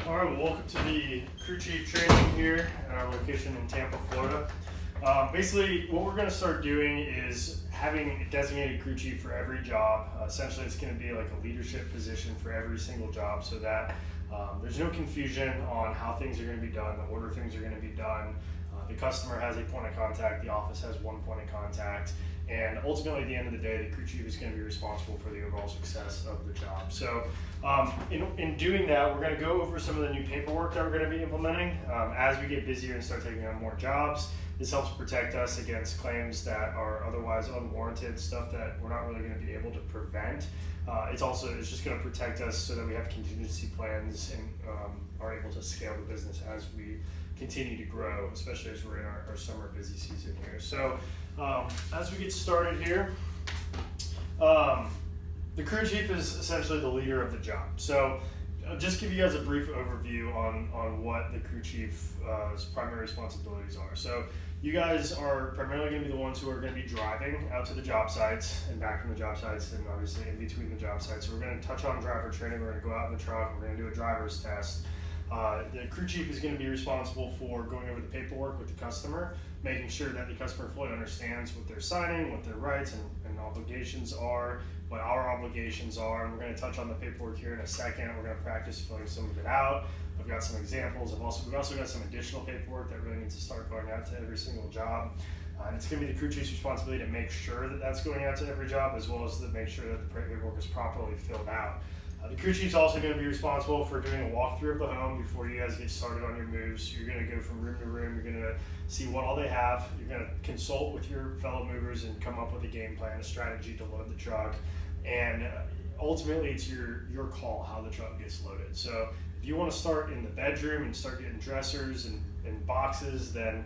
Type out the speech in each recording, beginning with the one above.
All right, well, welcome to the crew chief training here at our location in Tampa, Florida. Basically, what we're going to start doing is having a designated crew chief for every job. Essentially, it's going to be like a leadership position for every single job so that there's no confusion on how things are going to be done, the order things are going to be done. The customer has a point of contact, the office has one point of contact, and ultimately at the end of the day, the crew chief is going to be responsible for the overall success of the job. So in doing that, we're going to go over some of the new paperwork that we're going to be implementing. As we get busier and start taking on more jobs, this helps protect us against claims that are otherwise unwarranted, stuff that we're not really going to be able to prevent. It's just going to protect us so that we have contingency plans and are able to scale the business as we continue to grow, especially as we're in our summer busy season here. So as we get started here, the crew chief is essentially the leader of the job. So I'll just give you guys a brief overview on what the crew chief's primary responsibilities are. So you guys are primarily going to be the ones who are going to be driving out to the job sites and back from the job sites and obviously in between the job sites. So we're going to touch on driver training, we're going to go out in the truck, we're going to do a driver's test. The crew chief is going to be responsible for going over the paperwork with the customer, making sure that the customer fully understands what they're signing, what their rights and obligations are, what our obligations are. And we're going to touch on the paperwork here in a second. We're going to practice filling some of it out. I've got some examples. We've also got some additional paperwork that really needs to start going out to every single job. And it's going to be the crew chief's responsibility to make sure that that's going out to every job, as well as to make sure that the paperwork is properly filled out. The crew chief's also going to be responsible for doing a walkthrough of the home before you guys get started on your moves. You're going to go from room to room. You're going to see what all they have. You're going to consult with your fellow movers and come up with a game plan, a strategy to load the truck. And ultimately, it's your call how the truck gets loaded. So if you want to start in the bedroom and start getting dressers and boxes, then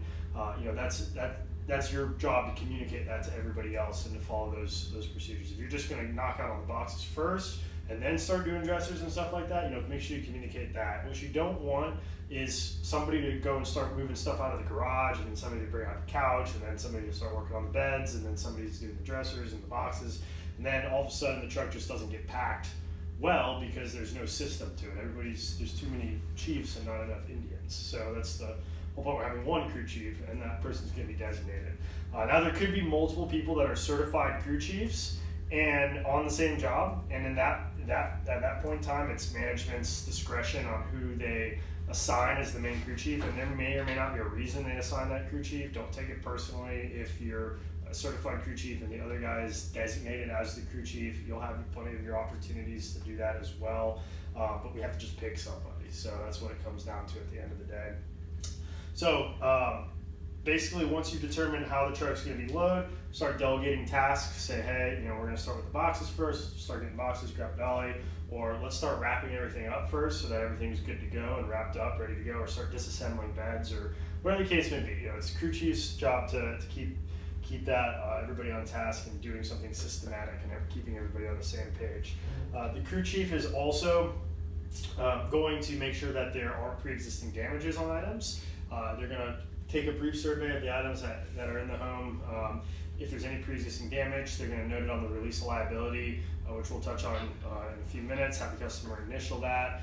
that's your job to communicate that to everybody else and to follow those procedures. If you're just going to knock out all the boxes first and then start doing dressers and stuff like that, make sure you communicate that. What you don't want is somebody to go and start moving stuff out of the garage, and then somebody to bring out the couch, and then somebody to start working on the beds, and then somebody's doing the dressers and the boxes, and then all of a sudden the truck just doesn't get packed well because there's no system to it. There's too many chiefs and not enough Indians. So that's the whole point. We're having one crew chief, and that person's going to be designated. Now there could be multiple people that are certified crew chiefs and on the same job, and in at that point in time, it's management's discretion on who they assign as the main crew chief, and there may or may not be a reason they assign that crew chief. Don't take it personally if you're a certified crew chief and the other guy is designated as the crew chief. You'll have plenty of your opportunities to do that as well, but we have to just pick somebody. So that's what it comes down to at the end of the day. So basically, once you determine how the truck's going to be loaded, start delegating tasks. Say, hey, we're going to start with the boxes first. Start getting boxes, grab dolly, or let's start wrapping everything up first so that everything's good to go and wrapped up, ready to go, or start disassembling beds, or whatever the case may be. It's crew chief's job to keep that everybody on task and doing something systematic and keeping everybody on the same page. The crew chief is also going to make sure that there aren't pre-existing damages on items. They're going to take a brief survey of the items that are in the home. If there's any pre-existing damage, they're going to note it on the release of liability, which we'll touch on in a few minutes, have the customer initial that,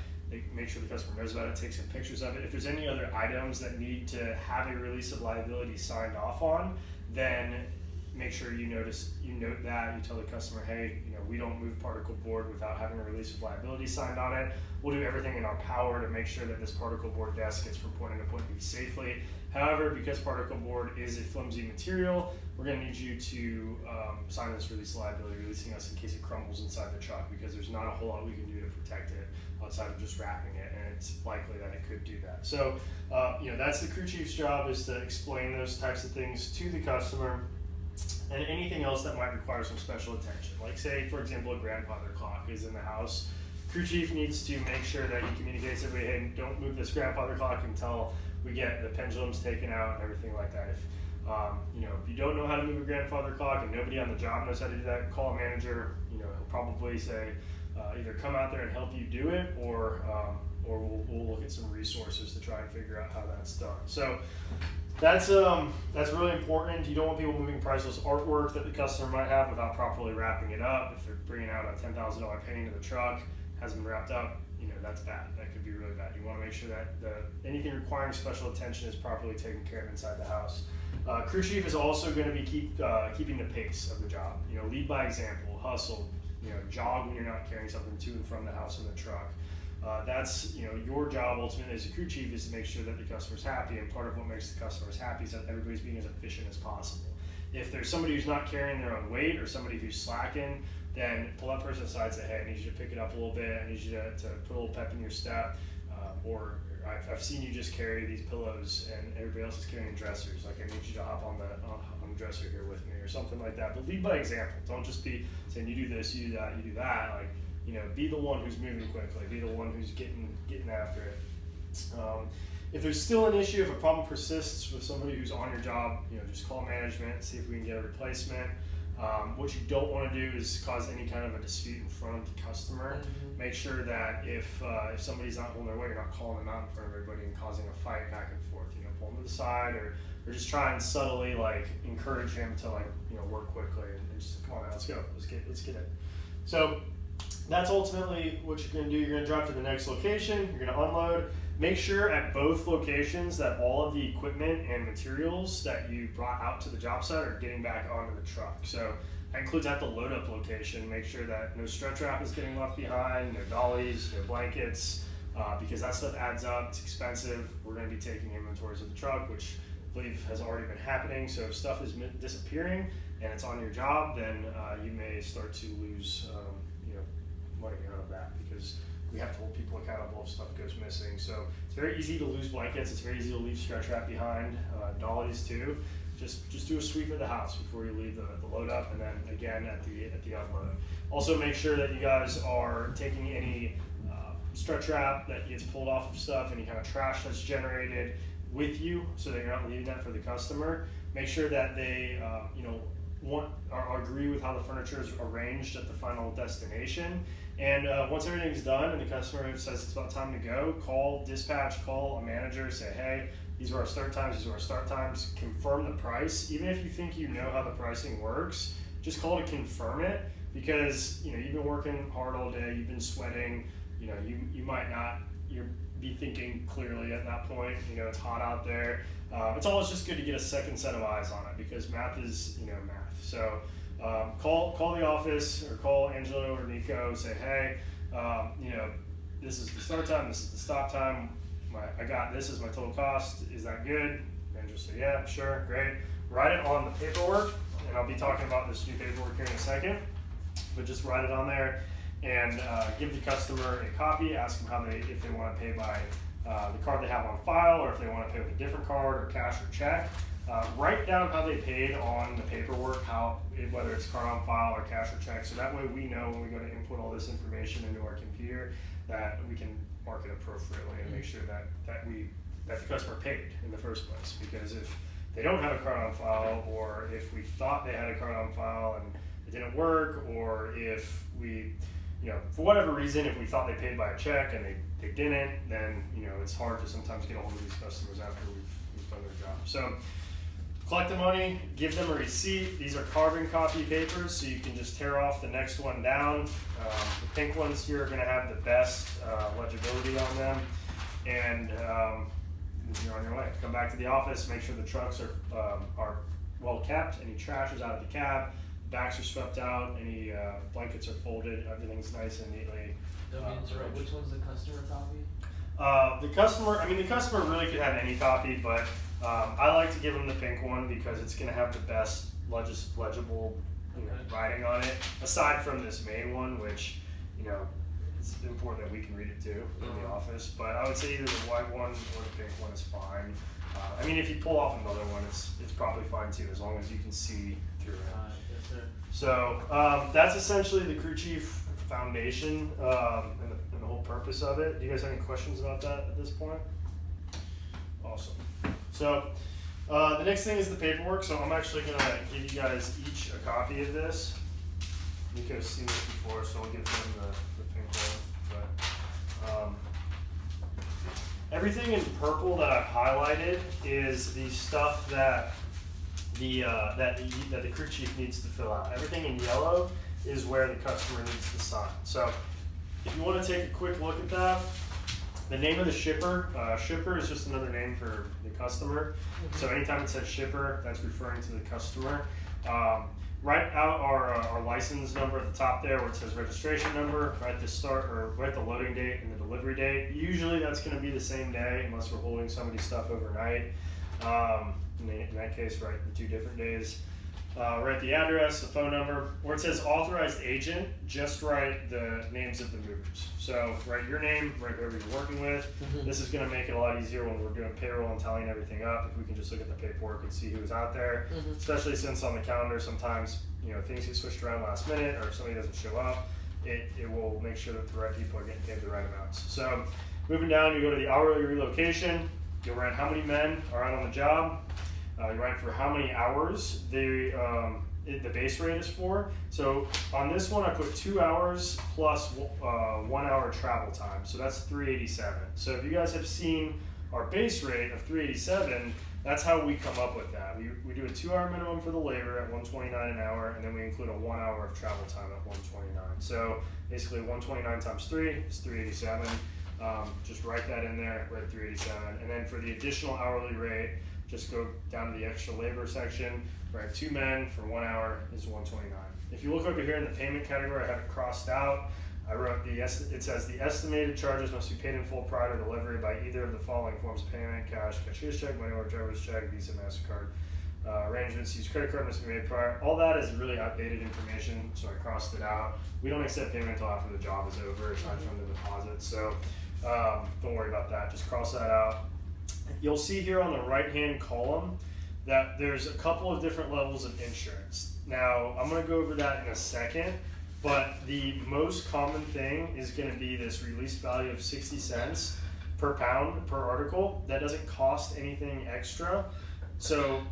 make sure the customer knows about it, take some pictures of it. If there's any other items that need to have a release of liability signed off on, then make sure you note that. You tell the customer, hey, we don't move particle board without having a release of liability signed on it. We'll do everything in our power to make sure that this particle board desk gets from point A to point B safely. However, because particle board is a flimsy material, we're going to need you to sign this release of liability, releasing us in case it crumbles inside the truck, because there's not a whole lot we can do to protect it outside of just wrapping it, and it's likely that it could do that. So, that's the crew chief's job, is to explain those types of things to the customer, and anything else that might require some special attention. Like, say, for example, a grandfather clock is in the house. Crew chief needs to make sure that he communicates to everybody, hey, don't move this grandfather clock until we get the pendulums taken out and everything like that. If you don't know how to move a grandfather clock and nobody on the job knows how to do that, call a manager. He'll probably say either come out there and help you do it, or we'll look at some resources to try and figure out how that's done. So that's really important. You don't want people moving priceless artwork that the customer might have without properly wrapping it up. If they're bringing out a $10,000 painting to the truck, hasn't been wrapped up, that's bad. That could be really bad. You want to make sure that anything requiring special attention is properly taken care of inside the house. Crew chief is also going to be keeping the pace of the job. Lead by example, hustle, jog when you're not carrying something to and from the house in the truck. That's your job ultimately as a crew chief is to make sure that the customer's happy, and part of what makes the customers happy is that everybody's being as efficient as possible. If there's somebody who's not carrying their own weight or somebody who's slacking, then pull that person aside and say, hey, I need you to pick it up a little bit, I need you to put a little pep in your step, or I've seen you just carry these pillows and everybody else is carrying dressers, like I need you to hop on the dresser here with me or something like that. But lead by example. Don't just be saying you do this, you do that, you do that. Like, be the one who's moving quickly, be the one who's getting after it. If there's still an issue, if a problem persists with somebody who's on your job, just call management, see if we can get a replacement. What you don't want to do is cause any kind of a dispute in front of the customer. Make sure that if somebody's not holding their weight, you're not calling them out in front of everybody and causing a fight back and forth. Pull them to the side, or just try and subtly encourage him to work quickly and just come on, let's go, let's get it. So that's ultimately what you're going to do. You're going to drive to the next location. You're going to unload. Make sure at both locations that all of the equipment and materials that you brought out to the job site are getting back onto the truck. So that includes at the load up location. Make sure that no stretch wrap is getting left behind, no dollies, no blankets, because that stuff adds up. It's expensive. We're going to be taking inventories of the truck, which I believe has already been happening. So if stuff is disappearing and it's on your job, then you may start to lose money out of that, because we have to hold people accountable if stuff goes missing. So it's very easy to lose blankets. It's very easy to leave stretch wrap behind, dollies too. Just do a sweep of the house before you leave the load up, and then again at the unload. Also make sure that you guys are taking any stretch wrap that gets pulled off of stuff, any kind of trash that's generated with you, so that you're not leaving that for the customer. Make sure that they agree with how the furniture is arranged at the final destination. And once everything's done and the customer says it's about time to go, call dispatch, call a manager, say, hey, these are our start times, these are our start times, confirm the price. Even if you think you know how the pricing works, just call to confirm it, because you've been working hard all day, you've been sweating, you might not be thinking clearly at that point. It's hot out there. It's always just good to get a second set of eyes on it, because math is math. So call the office or call Angelo or Nico, say, hey, this is the start time, this is the stop time, I got this as my total cost, is that good? And just say, yeah, sure, great. Write it on the paperwork, and I'll be talking about this new paperwork here in a second, but just write it on there and give the customer a copy, ask them if they want to pay by the card they have on file, or if they want to pay with a different card or cash or check. Write down how they paid on the paperwork, whether it's card on file or cash or check, so that way we know when we go to input all this information into our computer that we can mark it appropriately and make sure that the customer paid in the first place. Because if they don't have a card on file, or if we thought they had a card on file and it didn't work, or if we, for whatever reason, if we thought they paid by a check and they didn't, then it's hard to sometimes get a hold of these customers after we've done their job. So collect the money, give them a receipt. These are carbon copy papers, so you can just tear off the next one down. The pink ones here are going to have the best legibility on them, and you're on your way. Come back to the office, make sure the trucks are well kept, any trash is out of the cab, backs are swept out, any blankets are folded, everything's nice and neatly. Which one's the customer copy? The customer really could have any copy, but I like to give them the pink one because it's going to have the best legible writing on it, aside from this main one, which it's important that we can read it too in the office. But I would say either the white one or the pink one is fine. If you pull off another one, it's probably fine too, as long as you can see through it. Yes, sir. So that's essentially the crew chief foundation and the whole purpose of it. Do you guys have any questions about that at this point? Awesome. So the next thing is the paperwork. So I'm actually going to give you guys each a copy of this. Nico's seen this before, so I'll give him the pink one. But everything in purple that I've highlighted is the stuff that the crew chief needs to fill out. Everything in yellow is where the customer needs to sign. So if you want to take a quick look at that, the name of the shipper, shipper is just another name for the customer. So anytime it says shipper, that's referring to the customer. Write out our license number at the top there where it says registration number, write the start or write the loading date and the delivery date. Usually that's going to be the same day unless we're holding somebody's stuff overnight. In that case, write the 2 different days. Write the address, the phone number. Where it says authorized agent, just write the names of the movers. So write your name, write whoever you're working with. This is going to make it a lot easier when we're doing payroll and tallying everything up. If we can just look at the paperwork and see who's out there, especially since on the calendar sometimes things get switched around last minute, or if somebody doesn't show up, it will make sure that the right people are getting paid the right amounts. So moving down, you go to the hourly relocation. You'll write how many men are out on the job. You write for how many hours the base rate is for. So on this one, I put 2 hours plus 1 hour travel time. So that's 387. So if you guys have seen our base rate of 387, that's how we come up with that. We do a 2 hour minimum for the labor at 129 an hour, and then we include a 1 hour of travel time at 129. So basically 129 times 3 is 387. Just write that in there, write 387. And then for the additional hourly rate, just go down to the extra labor section, write 2 men for 1 hour is 129. If you look over here in the payment category, I have it crossed out. I wrote it says the estimated charges must be paid in full prior to delivery by either of the following forms of payment: cash, cashier's check, money order, driver's check, Visa, MasterCard. Arrangements use credit card must be made prior. All that is really outdated information, so I crossed it out. We don't accept payment until after the job is over, aside from the deposit. So don't worry about that. Just cross that out. You'll see here on the right-hand column that there's a couple of different levels of insurance. Now, I'm going to go over that in a second, but the most common thing is going to be this release value of 60 cents per pound per article. That doesn't cost anything extra, so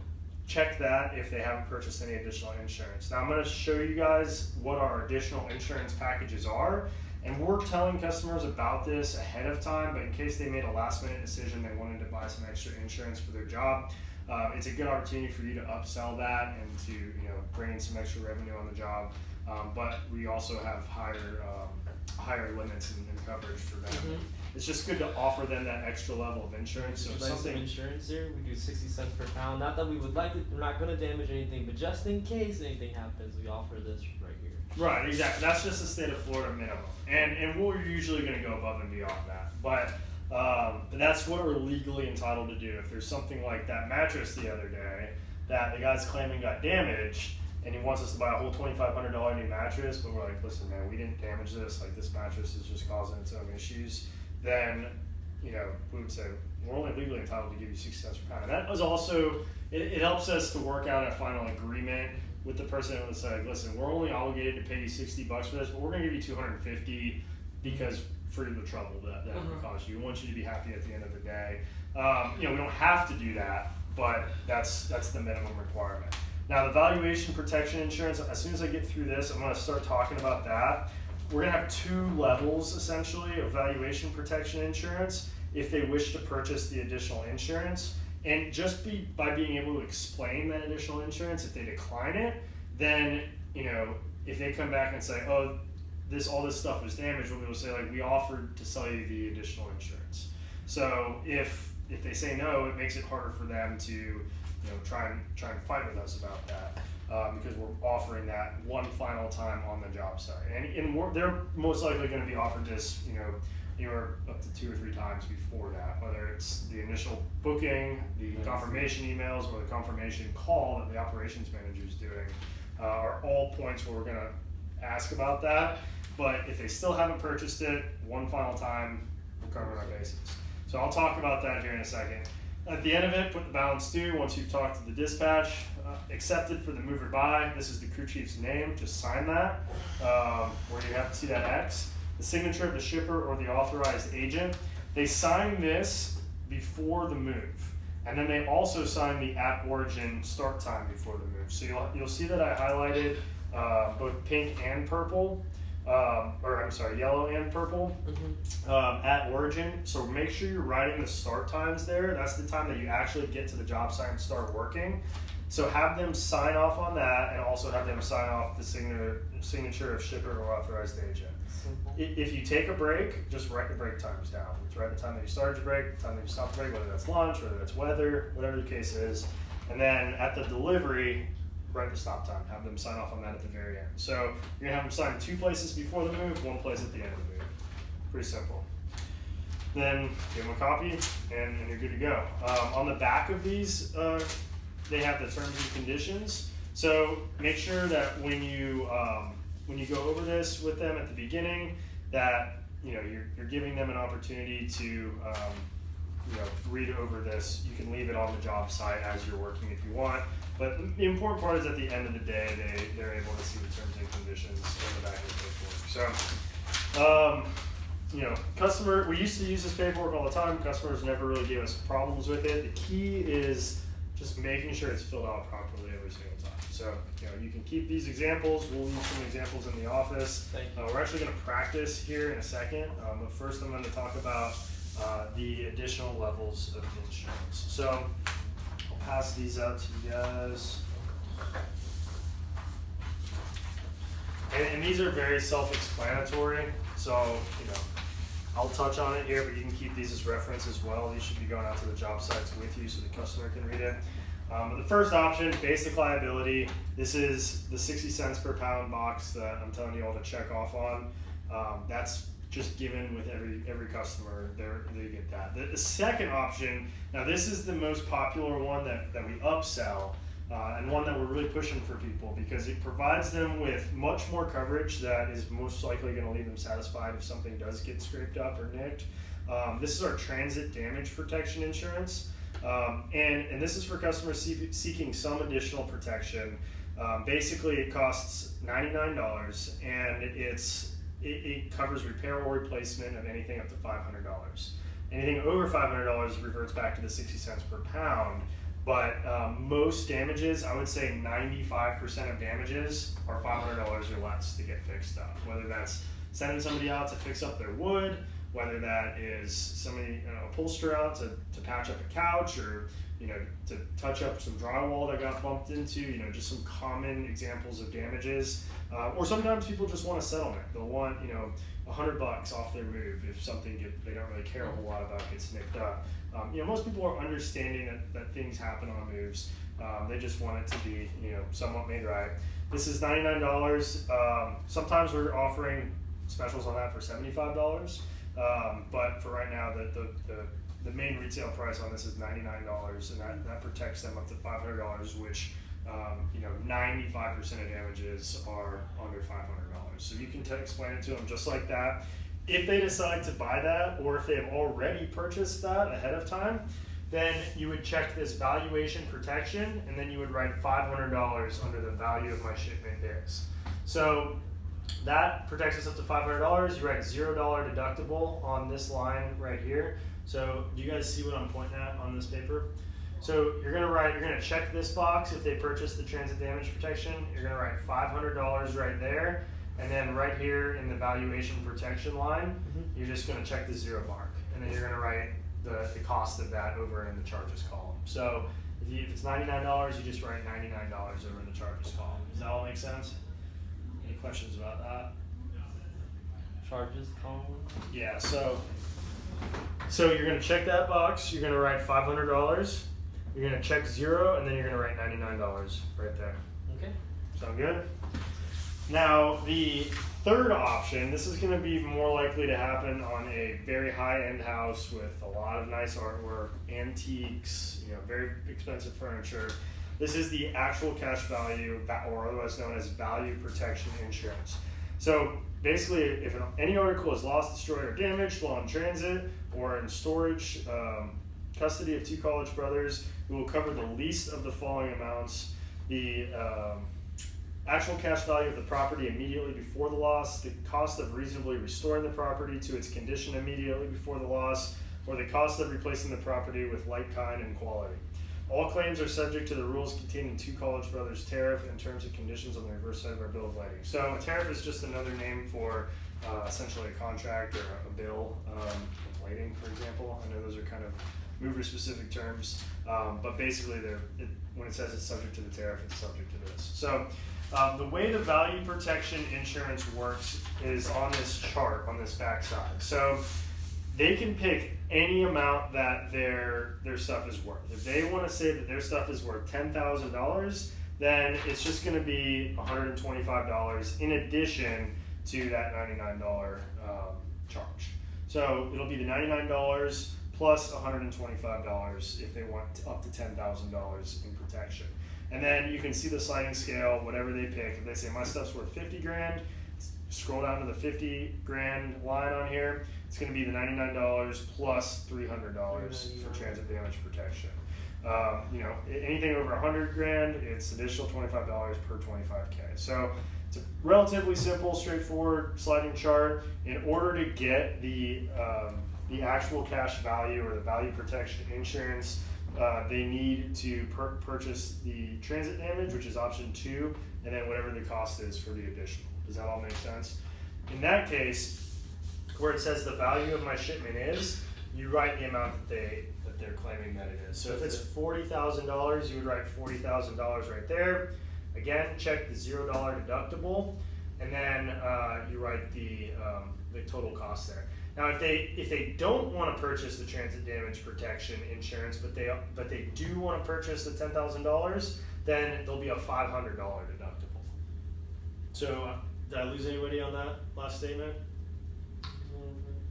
check that if they haven't purchased any additional insurance. Now, I'm going to show you guys what our additional insurance packages are. And we're telling customers about this ahead of time, but in case they made a last minute decision, they wanted to buy some extra insurance for their job, it's a good opportunity for you to upsell that and to bring in some extra revenue on the job. But we also have higher limits and coverage for them. It's just good to offer them that extra level of insurance. So if something insurance here, we do 60 cents per pound. Not that we would like it, we're not going to damage anything, but just in case anything happens, we offer this right here. Right, exactly. That's just the state of Florida minimum, and we're usually going to go above and beyond that. But that's what we're legally entitled to do. If there's something like that mattress the other day that the guy's claiming got damaged, and he wants us to buy a whole $2,500 new mattress, but we're like, listen, man, we didn't damage this. Like, this mattress is just causing its own issues. Then, we would say we're only legally entitled to give you 60 cents per pound. And that was also it helps us to work out a final agreement with the person that was like, listen, we're only obligated to pay you $60 for this, but we're going to give you $250 because for the trouble that it would cause you. We want you to be happy at the end of the day. We don't have to do that, but that's the minimum requirement. Now, the valuation protection insurance, as soon as I get through this, I'm going to start talking about that. We're going to have 2 levels, essentially, of valuation protection insurance if they wish to purchase the additional insurance. And just by being able to explain that additional insurance, if they decline it, then, if they come back and say, oh, all this stuff was damaged, we'll be able to say, like, we offered to sell you the additional insurance. So if they say no, it makes it harder for them to try and fight with us about that, because we're offering that one final time on the job site. And they're most likely going to be offered this, anywhere up to 2 or 3 times before that, whether it's the initial booking, the confirmation emails, or the confirmation call that the operations manager is doing, are all points where we're going to ask about that. But if they still haven't purchased it, one final time, we're covering our bases. So I'll talk about that here in a second. At the end of it, put the balance due once you've talked to the dispatch. Accepted for the mover by. This is the crew chief's name. Just sign that where you have to see that X. The signature of the shipper or the authorized agent. They sign this before the move. And then they also sign the at origin start time before the move. So you'll see that I highlighted both pink and purple. Yellow and purple at origin. So make sure you're writing the start times there. That's the time that you actually get to the job site and start working. So have them sign off on that, and also have them sign off the signature of shipper or authorized agent. Simple. If you take a break, just write the break times down. Just write the time that you started your break, the time that you stopped the break, whether that's lunch, whether that's weather, whatever the case is. And then at the delivery, write the stop time. Have them sign off on that at the very end. So you're gonna have them sign 2 places before the move, 1 place at the end of the move. Pretty simple. Then give them a copy, and you're good to go. On the back of these, they have the terms and conditions. So make sure that when you go over this with them at the beginning, that you're giving them an opportunity to read over this. You can leave it on the job site as you're working if you want. But the important part is at the end of the day, they're able to see the terms and conditions on the back of the paperwork. So. Customer, we used to use this paperwork all the time. Customers never really gave us problems with it. The key is just making sure it's filled out properly every single time. So, you can keep these examples. We'll use some examples in the office. Thank you. We're actually going to practice here in a second. But first I'm going to talk about the additional levels of insurance. So, I'll pass these out to you guys. And these are very self-explanatory. So, I'll touch on it here, but you can keep these as reference as well. These should be going out to the job sites with you so the customer can read it. The first option, basic liability. This is the 60 cents per pound box that I'm telling you all to check off on. That's just given with every customer. They get that. The second option, now this is the most popular one that we upsell. And one that we're really pushing for people because it provides them with much more coverage that is most likely going to leave them satisfied if something does get scraped up or nicked. This is our transit damage protection insurance. And this is for customers seeking some additional protection. Basically, it costs $99 and it covers repair or replacement of anything up to $500. Anything over $500 reverts back to the 60 cents per pound. But most damages, I would say 95% of damages are $500 or less to get fixed up. Whether that's sending somebody out to fix up their wood, whether that is somebody, upholsterer out to patch up a couch, or to touch up some drywall that got bumped into, just some common examples of damages. Or sometimes people just want a settlement. They'll want $100 off their move if something they don't really care a whole lot about gets nicked up. Most people are understanding that things happen on moves. They just want it to be somewhat made right. This is $99. Sometimes we're offering specials on that for $75. But for right now, the main retail price on this is $99, and that protects them up to $500, which 95% of damages are under $500. So you can explain it to them just like that. If they decide to buy that, or if they have already purchased that ahead of time, then you would check this valuation protection, and then you would write $500 under the value of my shipment is. So that protects us up to $500. You write $0 deductible on this line right here. So do you guys see what I'm pointing at on this paper? So you're gonna check this box if they purchase the transit damage protection. You're gonna write $500 right there, and then right here in the valuation protection line, you're just gonna check the 0 mark, and then you're gonna write the cost of that over in the charges column. So if it's $99, you just write $99 over in the charges column. Does that all make sense? Any questions about that? Charges column. Yeah. So you're gonna check that box. You're gonna write $500. You're gonna check 0, and then you're gonna write $99 right there. Okay. Sound good? Now, the third option, this is going to be more likely to happen on a very high-end house with a lot of nice artwork, antiques, very expensive furniture. This is the actual cash value, or otherwise known as value protection insurance. So basically, if any article is lost, destroyed, or damaged while in transit or in storage, custody of 2 college brothers, we will cover the least of the following amounts: the actual cash value of the property immediately before the loss, the cost of reasonably restoring the property to its condition immediately before the loss, or the cost of replacing the property with like kind and quality. All claims are subject to the rules contained in 2 College Brothers tariff and terms and conditions on the reverse side of our bill of lading. So a tariff is just another name for essentially a contract or a bill of lading, for example. I know those are kind of mover-specific terms, but basically when it says it's subject to the tariff, it's subject to this. So The way the value protection insurance works is on this chart on this backside. So they can pick any amount that their stuff is worth. If they want to say that their stuff is worth $10,000, then it's just going to be $125 in addition to that $99 charge. So it'll be the $99 plus $125 if they want up to $10,000 in protection. And then you can see the sliding scale, whatever they pick. If they say my stuff's worth 50 grand, scroll down to the 50 grand line on here. It's going to be the $99 plus $300 for transit damage protection. Anything over 100 grand, it's additional $25 per 25K. So it's a relatively simple, straightforward sliding chart. In order to get the actual cash value or the value protection insurance, they need to purchase the transit damage, which is option 2, and then whatever the cost is for the additional. Does that all make sense? In that case, where it says the value of my shipment is, you write the amount that they're claiming that it is. So if it's $40,000, you would write $40,000 right there. Again, check the $0 deductible, and then you write the total cost there. Now, if they don't want to purchase the transit damage protection insurance, but they do want to purchase the $10,000, then there'll be a $500 deductible. So, did I lose anybody on that last statement?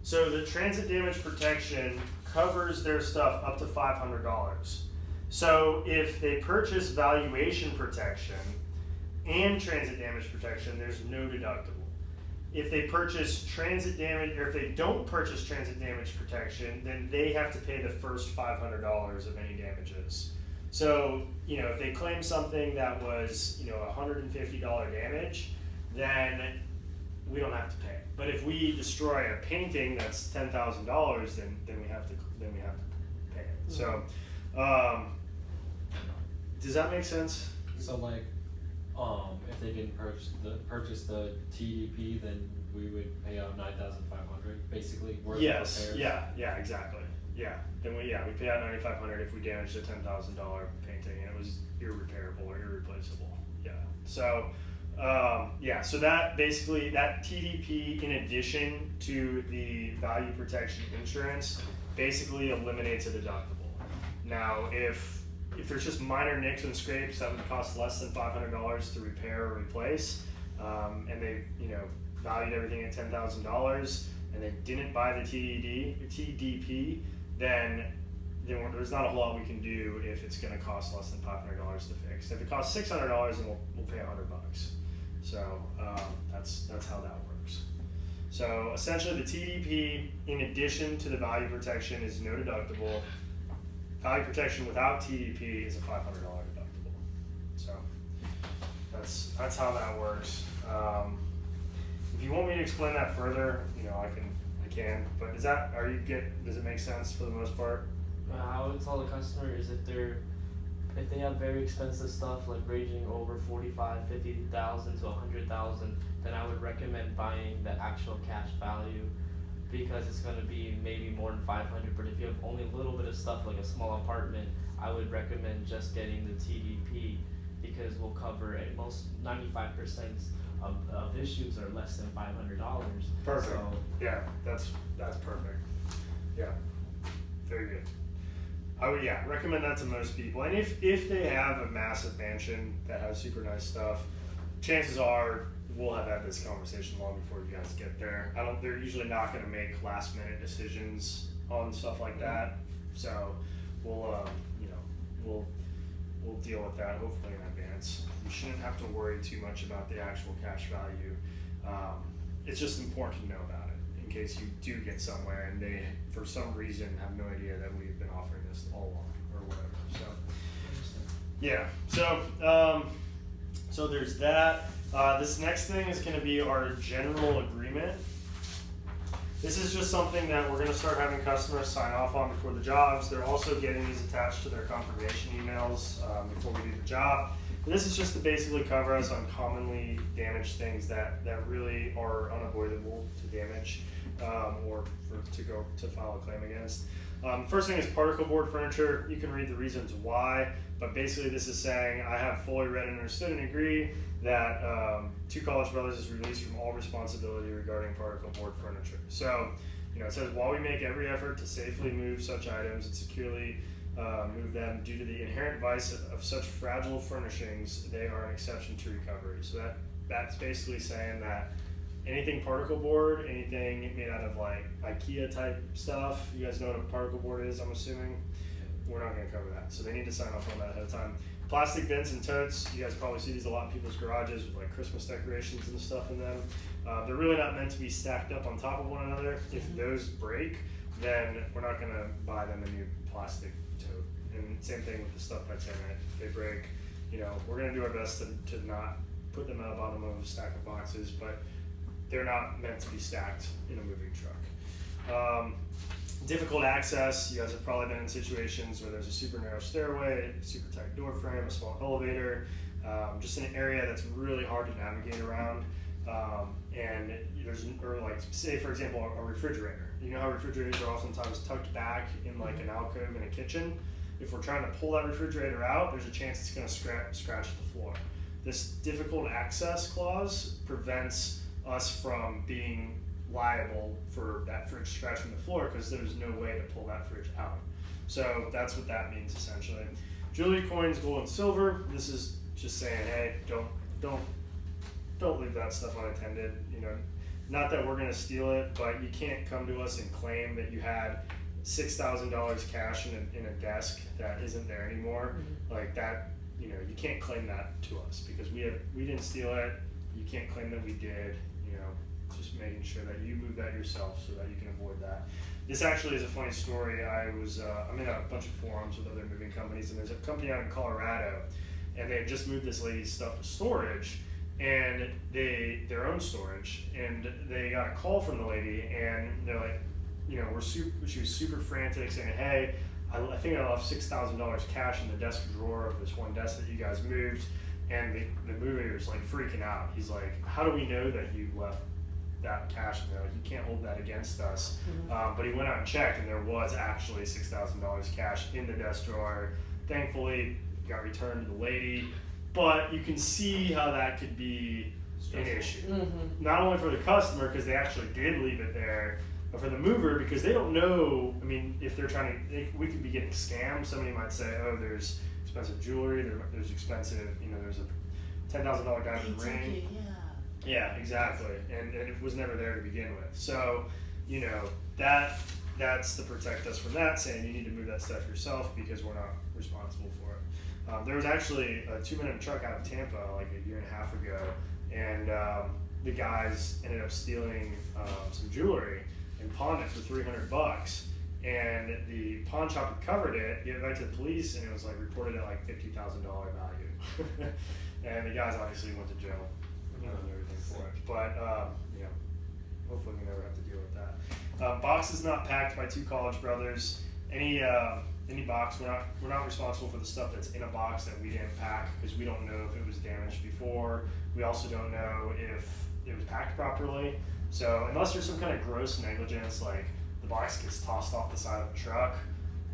So the transit damage protection covers their stuff up to $500. So if they purchase valuation protection and transit damage protection, there's no deductible. If they purchase transit damage, or if they don't purchase transit damage protection, then they have to pay the first $500 of any damages. So, if they claim something that was, $150 damage, then we don't have to pay. But if we destroy a painting that's $10,000, then we have to pay it. So, does that make sense? So if they didn't purchase the TDP, then we would pay out $9,500 basically worth Yes. of repairs. Yeah, exactly. Yeah. Then we pay out $9,500 if we damaged a $10,000 painting and it was irreparable or irreplaceable. Yeah. So. So that basically, that TDP in addition to the value protection insurance basically eliminates a deductible. Now, if there's just minor nicks and scrapes that would cost less than $500 to repair or replace, and they valued everything at $10,000 and they didn't buy the TDP, then there's not a whole lot we can do if it's going to cost less than $500 to fix. If it costs $600, then we'll pay $100. So that's how that works. So essentially the TDP, in addition to the value protection, is no deductible. Value protection without TDP is a $500 deductible. So that's how that works. If you want me to explain that further, I can. But does it make sense for the most part? How I would tell the customer is if they have very expensive stuff like ranging over $45,000, $50,000 to $100,000, then I would recommend buying the actual cash value because it's going to be maybe more than $500. But if you have only a little bit of stuff like a small apartment, I would recommend just getting the TDP because we'll cover at most 95% of issues are less than $500. Perfect. So, yeah, that's perfect. Yeah, very good. I would recommend that to most people. And if they have a massive mansion that has super nice stuff, chances are we'll have had this conversation long before you guys get there. They're usually not going to make last minute decisions on stuff like that. So we'll deal with that hopefully in advance. You shouldn't have to worry too much about the actual cash value. It's just important to know about it in case you do get somewhere and they, for some reason, have no idea that we've been offering this all along or whatever. So, yeah. So there's that. This next thing is going to be our general agreement. This is just something that we're going to start having customers sign off on before the jobs. They're also getting these attached to their confirmation emails before we do the job. And this is just to basically cover us on commonly damaged things that really are unavoidable to damage or to file a claim against. First thing is particle board furniture. You can read the reasons why, but basically this is saying I have fully read and understood and agree that Two College Brothers is released from all responsibility regarding particle board furniture. So, it says, while we make every effort to safely move such items and securely move them due to the inherent vice of such fragile furnishings, they are an exception to recovery. So that's basically saying that anything particle board, anything made out of like IKEA type stuff, you guys know what a particle board is, I'm assuming? We're not going to cover that. So they need to sign off on that ahead of time. Plastic bins and totes, you guys probably see these a lot in people's garages with like Christmas decorations and stuff in them. They're really not meant to be stacked up on top of one another. If those break, then we're not going to buy them a new plastic tote. And same thing with the stuff that's in it. If they break, we're going to do our best to not put them at the bottom of a stack of boxes, but they're not meant to be stacked in a moving truck. Difficult access, you guys have probably been in situations where there's a super narrow stairway, a super tight door frame, a small elevator, just an area that's really hard to navigate around. And say for example, a refrigerator. You know how refrigerators are oftentimes tucked back in like an alcove in a kitchen? If we're trying to pull that refrigerator out, there's a chance it's going to scratch the floor. This difficult access clause prevents us from being liable for that fridge scratching the floor because there's no way to pull that fridge out. So that's what that means essentially. Jewelry, coins, gold and silver. This is just saying, hey, don't leave that stuff unattended. Not that we're gonna steal it, but you can't come to us and claim that you had $6,000 cash in a desk that isn't there anymore. Like that, you can't claim that to us because we didn't steal it. You can't claim that we did. Just making sure that you move that yourself so that you can avoid that. This actually is a funny story. I'm in a bunch of forums with other moving companies, and there's a company out in Colorado, and they had just moved this lady's stuff to storage, and their own storage, and they got a call from the lady, and they're like, she was super frantic, saying, hey, I think I left $6,000 cash in the desk drawer of this one desk that you guys moved, and the mover's like freaking out. He's like, how do we know that you left that cash in there? Like, you can't hold that against us. But he went out and checked, and there was actually $6,000 cash in the desk drawer. Thankfully, it got returned to the lady. But you can see how that could be an issue. Not only for the customer, because they actually did leave it there, but for the mover, because they don't know, if they're we could be getting scammed. Somebody might say, oh, there's expensive jewelry, there's expensive, there's a $10,000 diamond ring. Yeah, exactly. And it was never there to begin with. So, that's to protect us from that, saying you need to move that stuff yourself because we're not responsible for it. There was actually a 2-minute truck out of Tampa like a year and a half ago, and the guys ended up stealing some jewelry and pawned it for $300. And the pawn shop recovered it, gave it back to the police, and it was like reported at like $50,000 value. And the guys obviously went to jail and everything for it. But hopefully we never have to deal with that. Boxes not packed by Two College Brothers. Any box, we're not responsible for the stuff that's in a box that we didn't pack because we don't know if it was damaged before. We also don't know if it was packed properly. So unless there's some kind of gross negligence, like the box gets tossed off the side of the truck,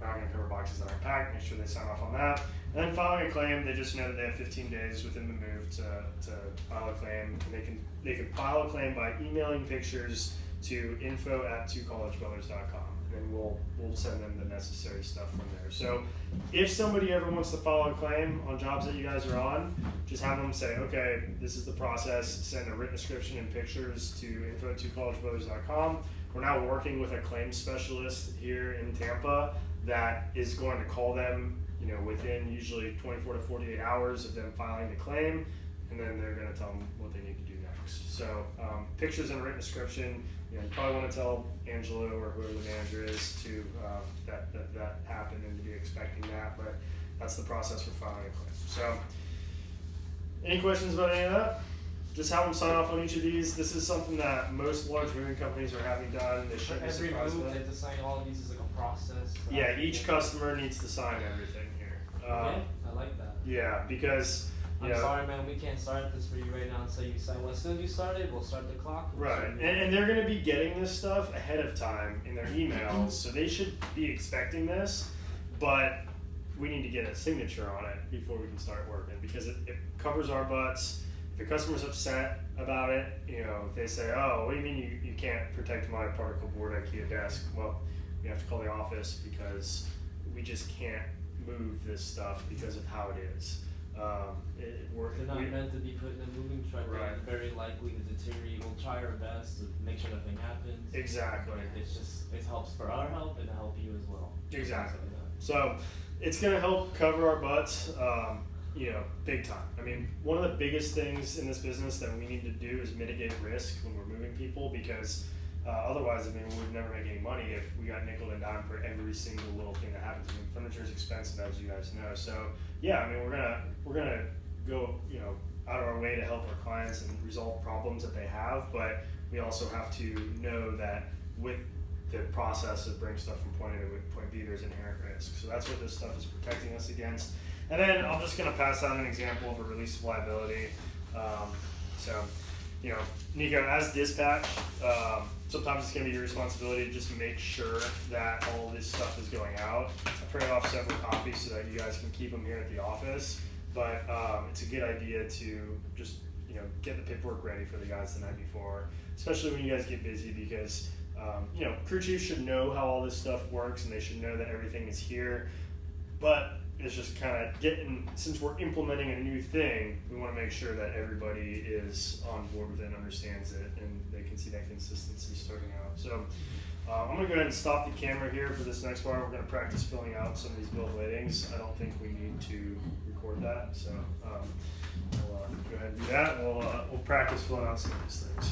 we're not going to cover boxes that aren't packed. Make sure they sign off on that. And then filing a claim, they just know that they have 15 days within the move to file a claim. And they can file a claim by emailing pictures to info@twocollegebrothers.com, and we'll send them the necessary stuff from there. So if somebody ever wants to file a claim on jobs that you guys are on, just have them say, okay, this is the process, send a written description and pictures to info@twocollegebrothers.com. We're now working with a claims specialist here in Tampa that is going to call them within usually 24 to 48 hours of them filing the claim, and then they're going to tell them what they need to do next. So pictures and written description, you probably want to tell Angelo or whoever the manager is to that happened and to be expecting that, but that's the process for filing a claim. So any questions about any of that? Just have them sign off on each of these. This is something that most large moving companies are having done. They shouldn't be surprised move, with they have to sign all of these as like a process. Yeah, each customer needs to sign everything here. Okay, I like that. Yeah, because I'm Yeah. sorry, man, we can't start this for you right now until you sign. Well, as soon as you start it, we'll start the clock. Right, and they're going to be getting this stuff ahead of time in their emails, so they should be expecting this, but we need to get a signature on it before we can start working, because it covers our butts. If the customer's upset about it, you know, if they say, oh, what do you mean you can't protect my particle board IKEA desk? Well, we have to call the office because we just can't move this stuff because of how it is. They're not meant to be put in a moving truck. Right. They're very likely to deteriorate. We'll try our best to make sure nothing happens. Exactly. But it helps for our help and to help you as well. Exactly. So it's going to help cover our butts, you know, big time. I mean, one of the biggest things in this business that we need to do is mitigate risk when we're moving people, because otherwise, I mean, we would never make any money if we got nickel and dime for every single little thing that happens. I mean, furniture is expensive, as you guys know. So yeah, I mean, we're gonna go, you know, out of our way to help our clients and resolve problems that they have, but we also have to know that with the process of bringing stuff from point A to point B, there's inherent risk. So that's what this stuff is protecting us against. And then I'm just gonna pass out an example of a release of liability. So, you know, Nico, as dispatch, sometimes it's going to be your responsibility to just make sure that all this stuff is going out. I printed off several copies so that you guys can keep them here at the office, but it's a good idea to just, you know, get the paperwork ready for the guys the night before, especially when you guys get busy, because you know, crew chiefs should know how all this stuff works and they should know that everything is here, but it's just kind of getting, since we're implementing a new thing, we want to make sure that everybody is on board with it and understands it, and they can see that consistency starting out. So I'm going to go ahead and stop the camera here for this next part. We're going to practice filling out some of these bill of ladings. I don't think we need to record that, so we'll go ahead and do that. We'll practice filling out some of these things.